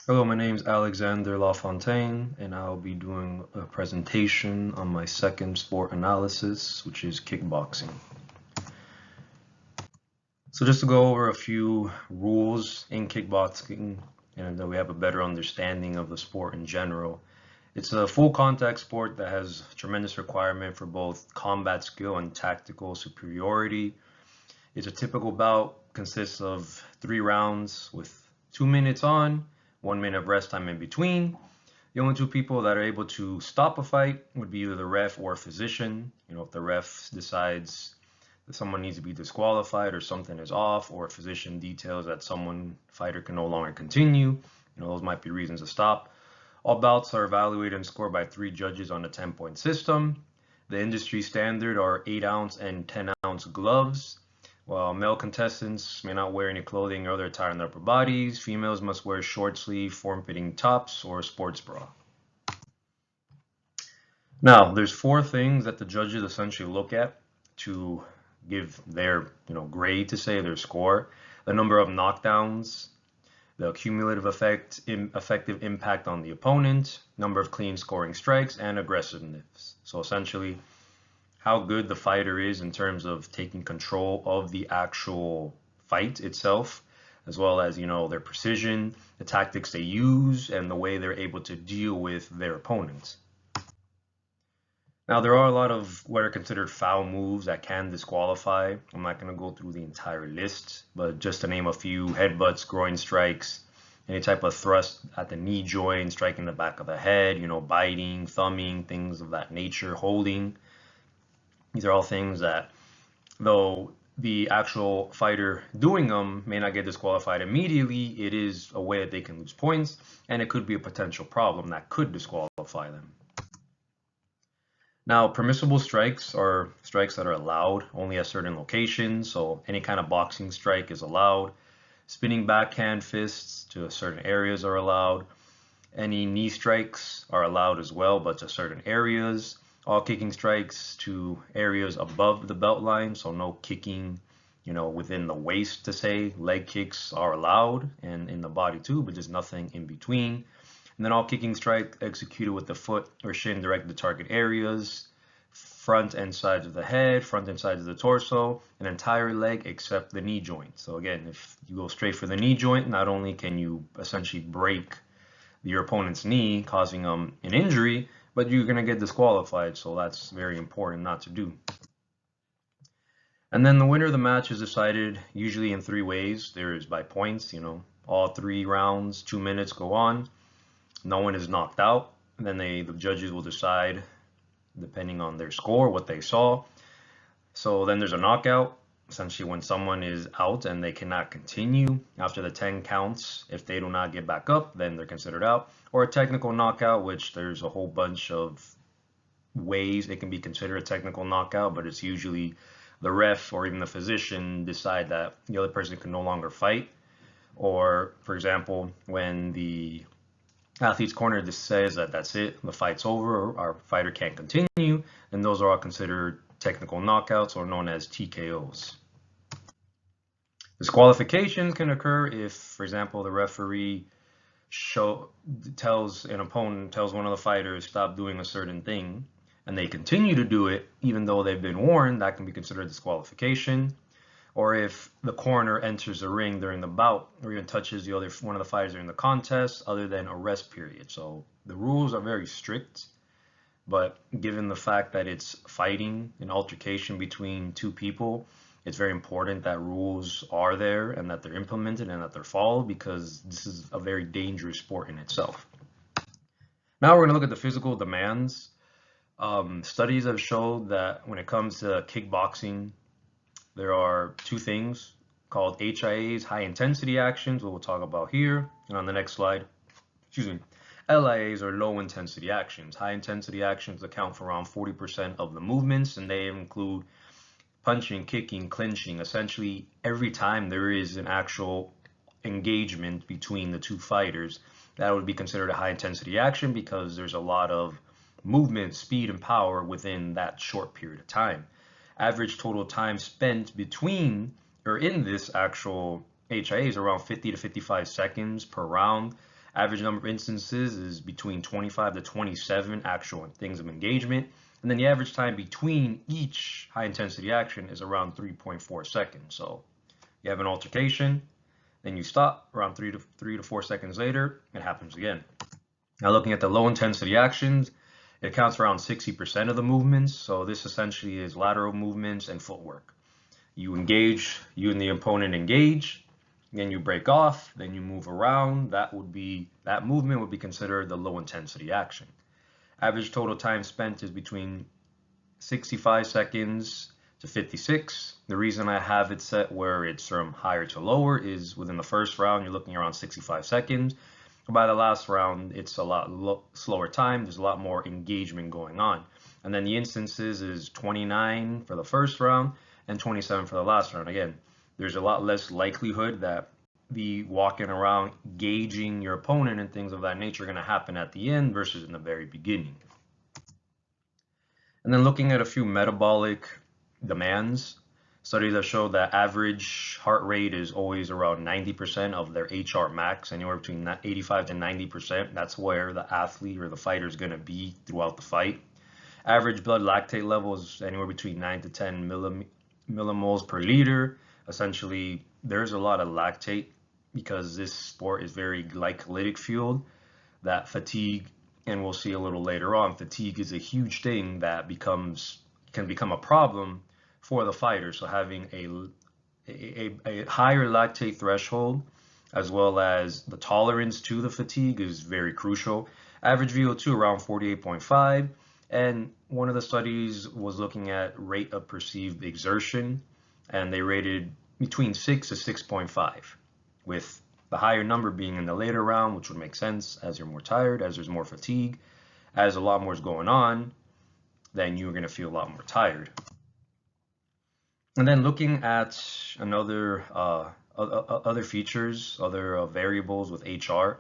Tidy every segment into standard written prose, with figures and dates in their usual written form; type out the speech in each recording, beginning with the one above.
Hello, my name is Alexander LaFontaine, and I'll be doing a presentation on my second sport analysis, which is kickboxing. So just to go over a few rules in kickboxing, and that we have a better understanding of the sport in general. It's a full contact sport that has tremendous requirement for both combat skill and tactical superiority. It's a typical bout, consists of 3 rounds with 2 minutes on, 1 minute of rest time in between. The only two people that are able to stop a fight would be either the ref or a physician. If the ref decides that someone needs to be disqualified or something is off, or a physician details that fighter can no longer continue, those might be reasons to stop. All bouts are evaluated and scored by 3 judges on a 10-point system. The industry standard are 8-ounce and 10-ounce gloves. While male contestants may not wear any clothing or other attire on their upper bodies, females must wear short sleeve, form-fitting tops or a sports bra. Now, there's 4 things that the judges essentially look at to give their, grade to say their score. The number of knockdowns, the cumulative effective impact on the opponent, number of clean scoring strikes, and aggressiveness. So essentially, how good the fighter is in terms of taking control of the actual fight itself, as well as, their precision, the tactics they use, and the way they're able to deal with their opponents. Now, there are a lot of what are considered foul moves that can disqualify. I'm not going to go through the entire list, but just to name a few: headbutts, groin strikes, any type of thrust at the knee joint, striking the back of the head, biting, thumbing, things of that nature, holding. These are all things that, though the actual fighter doing them may not get disqualified immediately, it is a way that they can lose points, and it could be a potential problem that could disqualify them. Now, permissible strikes are strikes that are allowed only at certain locations, so any kind of boxing strike is allowed. Spinning backhand fists to certain areas are allowed. Any knee strikes are allowed as well, but to certain areas. All kicking strikes to areas above the belt line, so no kicking, within the waist to say. Leg kicks are allowed, and in the body too, but just nothing in between. And then all kicking strike executed with the foot or shin directed to target areas, front and sides of the head, front and sides of the torso, an entire leg except the knee joint. So again, if you go straight for the knee joint, not only can you essentially break your opponent's knee, causing them an injury, but you're going to get disqualified. So that's very important not to do. And then the winner of the match is decided usually in 3 ways. There is by points, all 3 rounds, 2 minutes go on. No one is knocked out. And then the judges will decide, depending on their score, what they saw. So then there's a knockout, essentially when someone is out and they cannot continue after the 10 counts. If they do not get back up, then they're considered out. Or a technical knockout, which there's a whole bunch of ways it can be considered a technical knockout, but it's usually the ref or even the physician decide that the other person can no longer fight. Or, for example, when the athlete's corner just says that that's it, the fight's over, our fighter can't continue, and those are all considered technical knockouts or known as TKOs. Disqualifications can occur if, for example, the referee tells one of the fighters stop doing a certain thing, and they continue to do it even though they've been warned. That can be considered disqualification. Or if the corner enters the ring during the bout or even touches one of the fighters during the contest, other than a rest period. So the rules are very strict, but given the fact that it's fighting, an altercation between 2 people, it's very important that rules are there and that they're implemented and that they're followed, because this is a very dangerous sport in itself. Now we're going to look at the physical demands. Studies have showed that when it comes to kickboxing, there are 2 things called HIAs, high intensity actions, what we'll talk about here, and on the next slide, LIAs are low intensity actions. High intensity actions account for around 40% of the movements, and they include punching, kicking, clinching. Essentially, every time there is an actual engagement between the 2 fighters, that would be considered a high intensity action, because there's a lot of movement, speed, and power within that short period of time. Average total time spent between or in this actual HIA is around 50 to 55 seconds per round. Average number of instances is between 25 to 27 actual things of engagement. And then the average time between each high intensity action is around 3.4 seconds. So you have an altercation, then you stop around 3 to 4 seconds later, it happens again. Now looking at the low intensity actions, it accounts for around 60% of the movements. So this essentially is lateral movements and footwork. You engage, you and the opponent engage, then you break off, then you move around. That movement would be considered the low intensity action. Average total time spent is between 65 seconds to 56. The reason I have it set where it's from higher to lower is within the first round, you're looking around 65 seconds. By the last round, it's a lot slower time. There's a lot more engagement going on. And then the instances is 29 for the first round and 27 for the last round. Again, there's a lot less likelihood that the walking around, gauging your opponent and things of that nature are going to happen at the end versus in the very beginning. And then looking at a few metabolic demands, studies have showed that average heart rate is always around 90% of their HR max, anywhere between 85 to 90%. That's where the athlete or the fighter is going to be throughout the fight. Average blood lactate level is anywhere between 9 to 10 millimoles per liter. Essentially, there's a lot of lactate because this sport is very glycolytic fueled. That fatigue, and we'll see a little later on, fatigue is a huge thing that can become a problem for the fighter. So having a higher lactate threshold as well as the tolerance to the fatigue is very crucial. Average VO2 around 48.5, and one of the studies was looking at rate of perceived exertion, and they rated between 6 to 6.5, with the higher number being in the later round, which would make sense as you're more tired, as there's more fatigue, as a lot more is going on, then you're going to feel a lot more tired. And then looking at another other features, other variables with HR,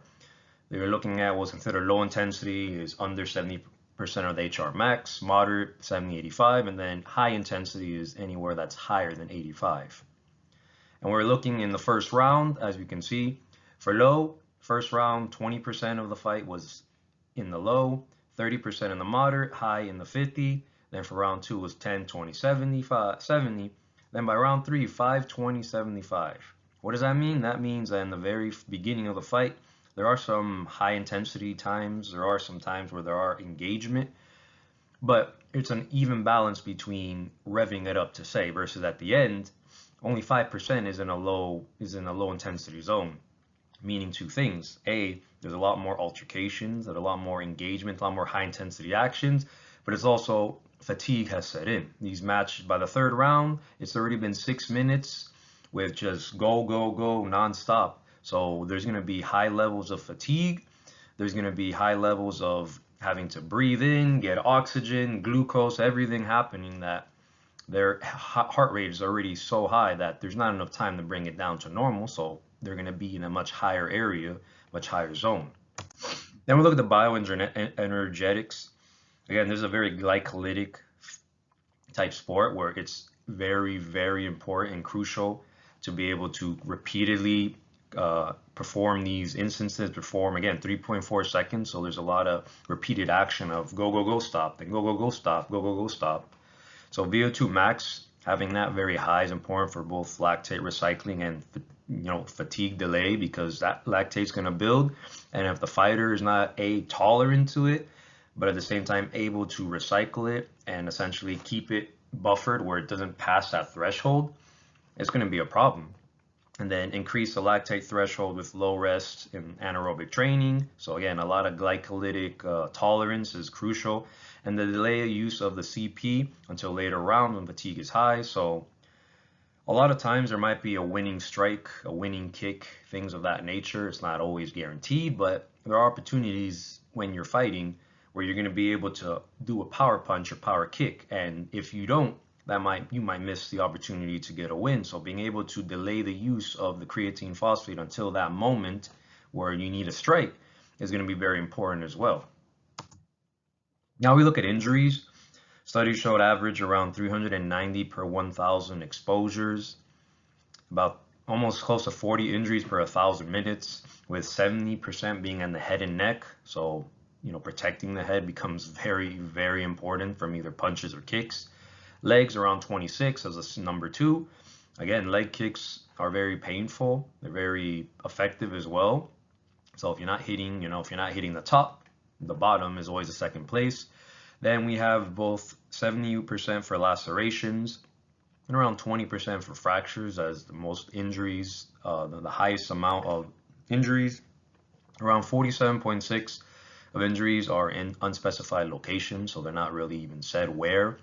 they were looking at what's considered low intensity is under 70% of the HR max, moderate 70, 85, and then high intensity is anywhere that's higher than 85. And we're looking in the first round, as you can see, for low, first round, 20% of the fight was in the low, 30% in the moderate, high in the 50. Then for round 2 was 10, 20, 70. Then by round 3, 5, 20, 75. What does that mean? That means that in the very beginning of the fight, there are some high intensity times, there are some times where there are engagement, but it's an even balance between revving it up to say versus at the end, only 5% is in a low intensity zone, meaning two things. A, there's a lot more altercations, there's a lot more engagement, a lot more high intensity actions, but it's also fatigue has set in. These matches by the third round, it's already been 6 minutes with just go nonstop. So there's going to be high levels of fatigue. There's going to be high levels of having to breathe in, get oxygen, glucose, everything happening, that their heart rate is already so high that there's not enough time to bring it down to normal. So they're going to be in a much higher area, much higher zone. Then we look at the bioenergetics. Again, this is a very glycolytic type sport where it's very, very important and crucial to be able to repeatedly perform these instances, again 3.4 seconds. So there's a lot of repeated action of go stop, then go stop, go stop. So VO2 max, having that very high is important for both lactate recycling and fatigue delay, because that lactate is going to build, and if the fighter is not tolerant to it, but at the same time able to recycle it and essentially keep it buffered where it doesn't pass that threshold, it's going to be a problem. And then increase the lactate threshold with low rest in anaerobic training. So again, a lot of glycolytic tolerance is crucial. And the delay use of the CP until later round when fatigue is high. So a lot of times there might be a winning strike, a winning kick, things of that nature. It's not always guaranteed, but there are opportunities when you're fighting where you're going to be able to do a power punch or power kick. And if you don't, you might miss the opportunity to get a win. So being able to delay the use of the creatine phosphate until that moment where you need a strike is going to be very important as well. Now we look at injuries. Studies showed average around 390 per 1,000 exposures. About almost close to 40 injuries per 1,000 minutes, with 70% being in the head and neck. So, protecting the head becomes very, very important from either punches or kicks. Legs around 26 as a number 2. Again, leg kicks are very painful. They're very effective as well. So if you're not hitting, if you're not hitting the top, the bottom is always the second place. Then we have both 70% for lacerations and around 20% for fractures as the most injuries, the highest amount of injuries. Around 47.6 of injuries are in unspecified locations, so they're not really even said where.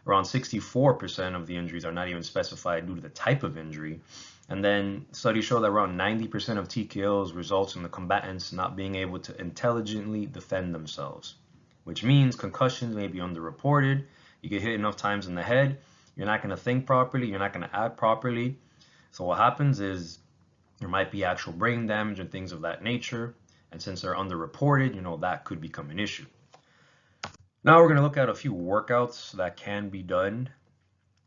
Around 64% of the injuries are not even specified due to the type of injury. And then studies show that around 90% of TKOs results in the combatants not being able to intelligently defend themselves, which means concussions may be underreported. You get hit enough times in the head, you're not going to think properly, you're not going to act properly. So what happens is there might be actual brain damage and things of that nature. And since they're underreported, that could become an issue. Now we're going to look at a few workouts that can be done.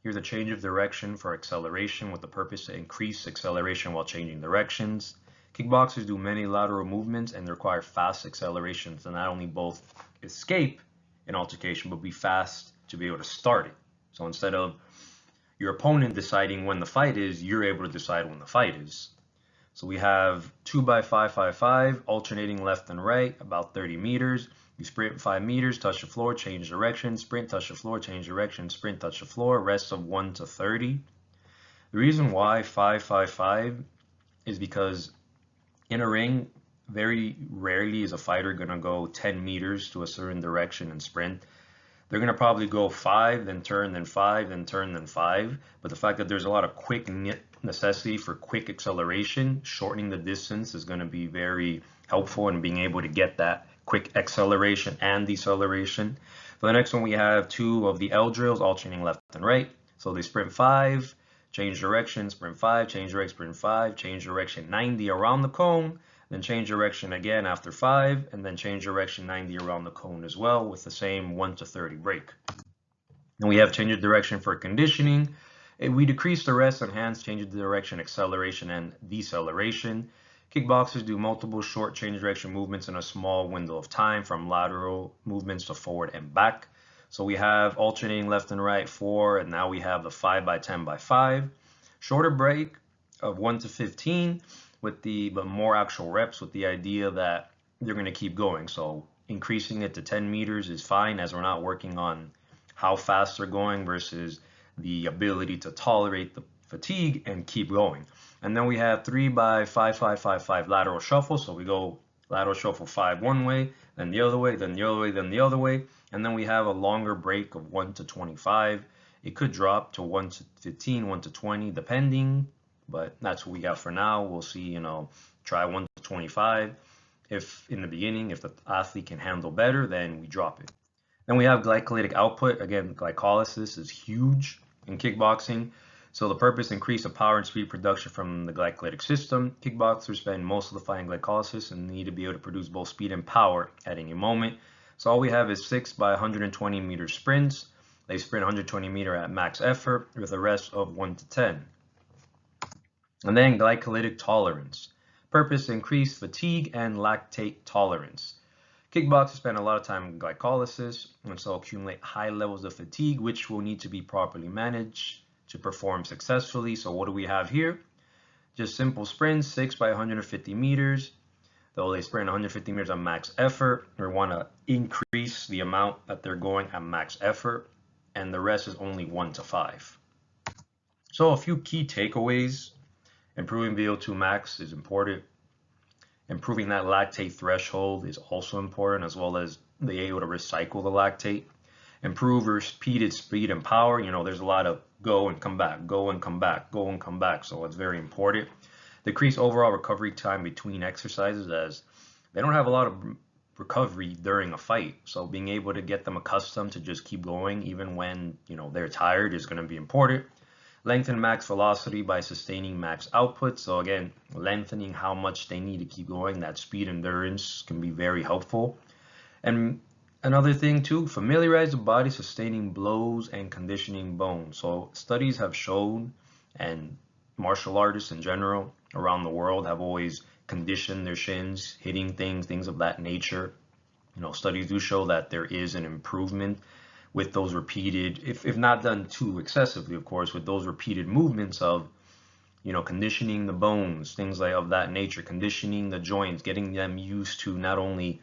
Here's a change of direction for acceleration with the purpose to increase acceleration while changing directions. Kickboxers do many lateral movements and require fast acceleration to not only both escape an altercation, but be fast to be able to start it. So instead of your opponent deciding when the fight is, you're able to decide when the fight is. So we have 2x5-5-5, alternating left and right, about 30 meters. You sprint 5 meters, touch the floor, change direction, sprint, touch the floor, change direction, sprint, touch the floor, rest of 1 to 30. The reason why 5-5-5 is because in a ring, very rarely is a fighter going to go 10 meters to a certain direction and sprint. They're going to probably go 5, then turn, then 5, then turn, then 5. But the fact that there's a lot of quick necessity for quick acceleration, shortening the distance is going to be very helpful in being able to get that quick acceleration and deceleration. For the next one, we have 2 of the L drills, alternating left and right. So they sprint 5, change direction, sprint 5, change direction, sprint 5, change direction 90 around the cone, then change direction again after 5, and then change direction 90 around the cone as well with the same 1 to 30 break. And we have change of direction for conditioning. We decrease the rest, enhance change of direction, acceleration, and deceleration. Kickboxers do multiple short change direction movements in a small window of time, from lateral movements to forward and back. So we have alternating left and right 4, and now we have the 5x10x5. Shorter break of 1 to 15 but more actual reps, with the idea that they're going to keep going. So increasing it to 10 meters is fine, as we're not working on how fast they're going versus the ability to tolerate the fatigue and keep going. And then we have 3x5-5-5-5 lateral shuffle. So we go lateral shuffle 5 one way, then the other way, then the other way, then the other way. And then we have a longer break of 1 to 25. It could drop to 1 to 15, 1 to 20, depending, but that's what we got for now. We'll see, try 1 to 25. If in the beginning, if the athlete can handle better, then we drop it. Then we have glycolytic output. Again, glycolysis is huge in kickboxing. So the purpose, increase the power and speed production from the glycolytic system. Kickboxers spend most of the fight in glycolysis and need to be able to produce both speed and power at any moment. So all we have is 6x120 meter sprints. They sprint 120 meter at max effort with a rest of 1 to 10. And then glycolytic tolerance. Purpose, increase fatigue and lactate tolerance. Kickboxers spend a lot of time in glycolysis and so accumulate high levels of fatigue, which will need to be properly managed to perform successfully. So what do we have here? Just simple sprints, 6x150 meters. Though they sprint 150 meters at max effort, we want to increase the amount that they're going at max effort, and the rest is only 1 to 5. So a few key takeaways. Improving VO2 max is important. Improving that lactate threshold is also important, as well as being able to recycle the lactate. Improve repeated speed and power. There's a lot of go and come back, go and come back, go and come back. So it's very important. Decrease overall recovery time between exercises, as they don't have a lot of recovery during a fight. So being able to get them accustomed to just keep going even when, they're tired is going to be important. Lengthen max velocity by sustaining max output. So again, lengthening how much they need to keep going. That speed endurance can be very helpful. And another thing too, familiarize the body sustaining blows and conditioning bones. So studies have shown, and martial artists in general around the world have always conditioned their shins, hitting things of that nature. Studies do show that there is an improvement with those repeated, if not done too excessively, of course, with those repeated movements of, conditioning the bones, things like of that nature, conditioning the joints, getting them used to not only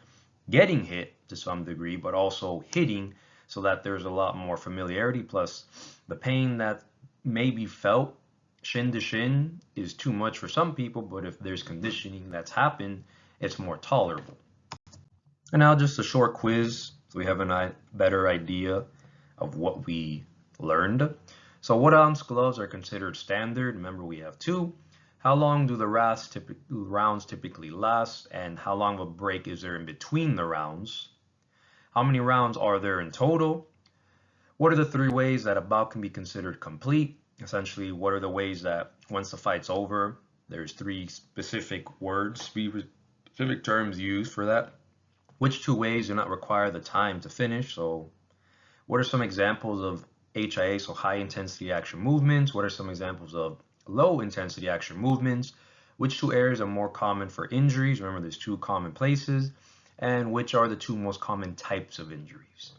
getting hit to some degree, but also hitting so that there's a lot more familiarity. Plus, the pain that may be felt shin to shin is too much for some people, but if there's conditioning that's happened, it's more tolerable. And now just a short quiz so we have a better idea of what we learned. So what ounce gloves are considered standard? Remember, we have two. How long do the rounds typically last? And how long of a break is there in between the rounds? How many rounds are there in total? What are the three ways that a bout can be considered complete? Essentially, what are the ways that once the fight's over, there's three specific words, specific terms used for that? Which two ways do not require the time to finish? So what are some examples of HIA, so high intensity action movements? What are some examples of low intensity action movements? Which two areas are more common for injuries? Remember, there's two common places. And which are the two most common types of injuries?